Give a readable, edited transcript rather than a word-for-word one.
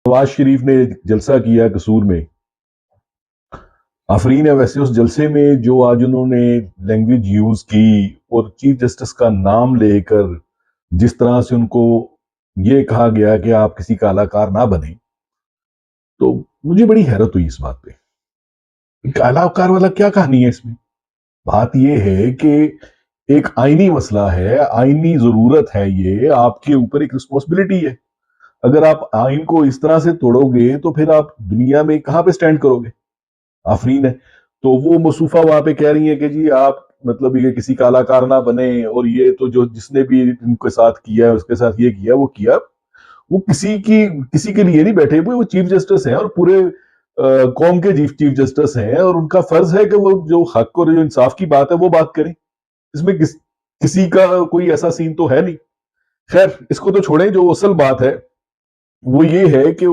نواز شریف نے جلسہ کیا قصور میں، آفرین ہے ویسے اس جلسے میں جو آج انہوں نے لینگویج یوز کی اور چیف جسٹس کا نام لے کر جس طرح سے ان کو یہ کہا گیا کہ آپ کسی کا اعلی نہ بنیں، تو مجھے بڑی حیرت ہوئی اس بات پہ. ایک اعلی والا کیا کہانی ہے اس میں؟ بات یہ ہے کہ ایک آئینی مسئلہ ہے، آئینی ضرورت ہے، یہ آپ کے اوپر ایک رسپانسبلٹی ہے. اگر آپ آئین کو اس طرح سے توڑو گے تو پھر آپ دنیا میں کہاں پہ سٹینڈ کرو گے؟ آفرین ہے تو وہ مصوفہ وہاں پہ کہہ رہی ہیں کہ جی آپ مطلب یہ کسی کا اعلی نہ بنے، اور یہ تو جو جس نے بھی ان کے ساتھ کیا اس کے ساتھ یہ کیا وہ کیا، وہ کسی کے لیے نہیں بیٹھے ہوئے، وہ چیف جسٹس ہیں اور پورے قوم کے چیف جسٹس ہیں، اور ان کا فرض ہے کہ وہ جو حق اور جو انصاف کی بات ہے وہ بات کریں. اس میں کسی کا کوئی ایسا سین تو ہے نہیں. خیر اس کو تو چھوڑیں، جو اصل بات ہے وہ یہ ہے کہ